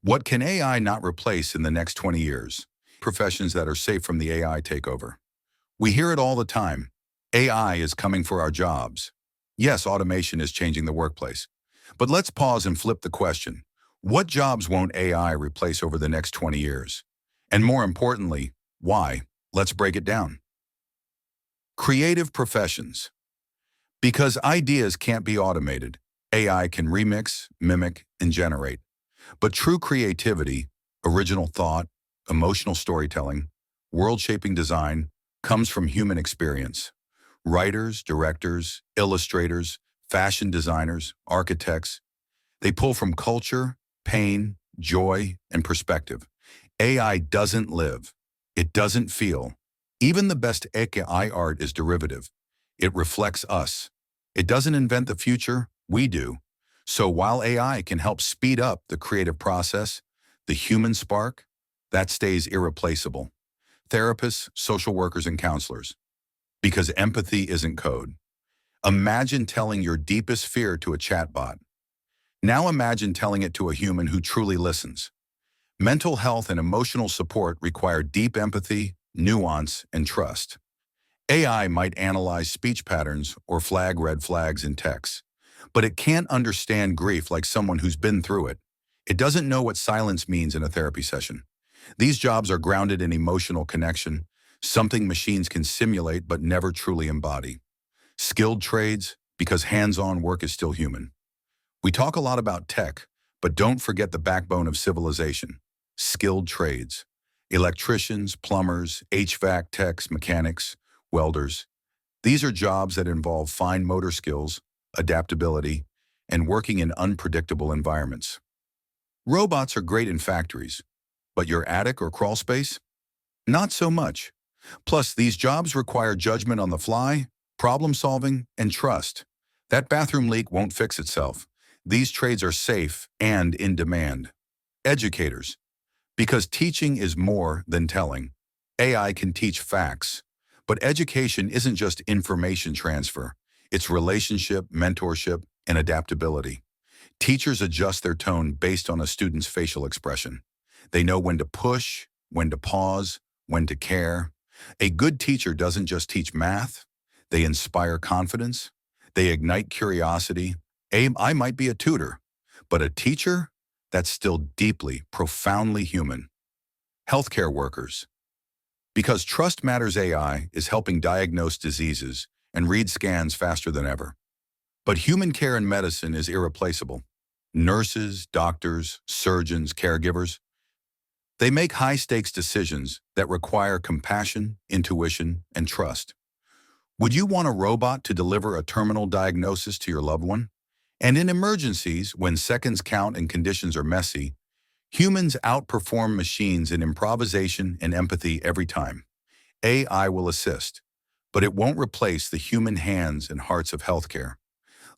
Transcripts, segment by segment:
What can AI not replace in the next 20 years? Professions that are safe from the AI takeover. We hear it all the time. AI is coming for our jobs. Yes, automation is changing the workplace. But let's pause and flip the question. What jobs won't AI replace over the next 20 years? And more importantly, why? Let's break it down. Creative professions. Because ideas can't be automated, AI can remix, mimic, and generate. But true creativity, original thought, emotional storytelling, world-shaping design comes from human experience. Writers, directors, illustrators, fashion designers, architects, they pull from culture, pain, joy, and perspective. AI doesn't live. It doesn't feel. Even the best AI art is derivative. It reflects us. It doesn't invent the future, we do. So while AI can help speed up the creative process, the human spark, that stays irreplaceable. Therapists, social workers, and counselors. Because empathy isn't code. Imagine telling your deepest fear to a chatbot. Now imagine telling it to a human who truly listens. Mental health and emotional support require deep empathy, nuance, and trust. AI might analyze speech patterns or flag red flags in text, but it can't understand grief like someone who's been through it. It doesn't know what silence means in a therapy session. These jobs are grounded in emotional connection, something machines can simulate but never truly embody. Skilled trades, because hands-on work is still human. We talk a lot about tech, but don't forget the backbone of civilization. Skilled trades. Electricians, plumbers, HVAC techs, mechanics, welders. These are jobs that involve fine motor skills, adaptability, and working in unpredictable environments. Robots are great in factories, but your attic or crawl space? Not so much. Plus, these jobs require judgment on the fly, problem solving, and trust. That bathroom leak won't fix itself. These trades are safe and in demand. Educators. Because teaching is more than telling. AI can teach facts, but education isn't just information transfer. It's relationship, mentorship, and adaptability. Teachers adjust their tone based on a student's facial expression. They know when to push, when to pause, when to care. A good teacher doesn't just teach math. They inspire confidence. They ignite curiosity. I might be a tutor, but a teacher? That's still deeply, profoundly human. Healthcare workers. Because Trust Matters AI is helping diagnose diseases and read scans faster than ever. But human care in medicine is irreplaceable. Nurses, doctors, surgeons, caregivers, they make high-stakes decisions that require compassion, intuition, and trust. Would you want a robot to deliver a terminal diagnosis to your loved one? And in emergencies, when seconds count and conditions are messy, humans outperform machines in improvisation and empathy every time. AI will assist, but it won't replace the human hands and hearts of healthcare.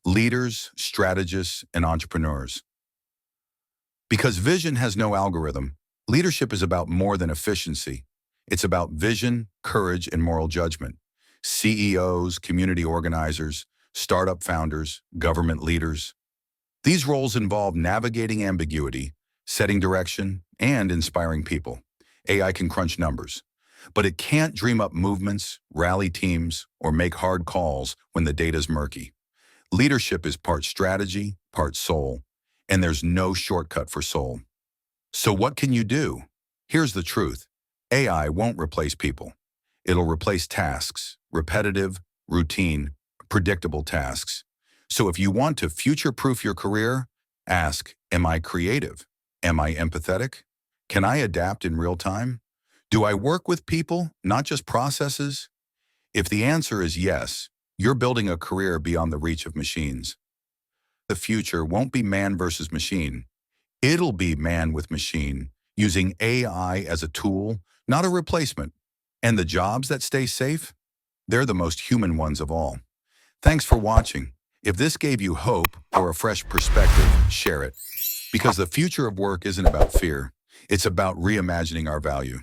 Leaders, strategists, and entrepreneurs. Because vision has no algorithm, leadership is about more than efficiency. It's about vision, courage, and moral judgment. CEOs, community organizers, startup founders, government leaders. These roles involve navigating ambiguity, setting direction, and inspiring people. AI can crunch numbers, but it can't dream up movements, rally teams, or make hard calls when the data's murky. Leadership is part strategy, part soul, and there's no shortcut for soul. So what can you do? Here's the truth. AI won't replace people. It'll replace tasks, repetitive, routine, predictable tasks. So if you want to future-proof your career, ask, am I creative? Am I empathetic? Can I adapt in real time? Do I work with people, not just processes? If the answer is yes, you're building a career beyond the reach of machines. The future won't be man versus machine. It'll be man with machine, using AI as a tool, not a replacement. And the jobs that stay safe? They're the most human ones of all. Thanks for watching. If this gave you hope or a fresh perspective, share it. Because the future of work isn't about fear. It's about reimagining our value.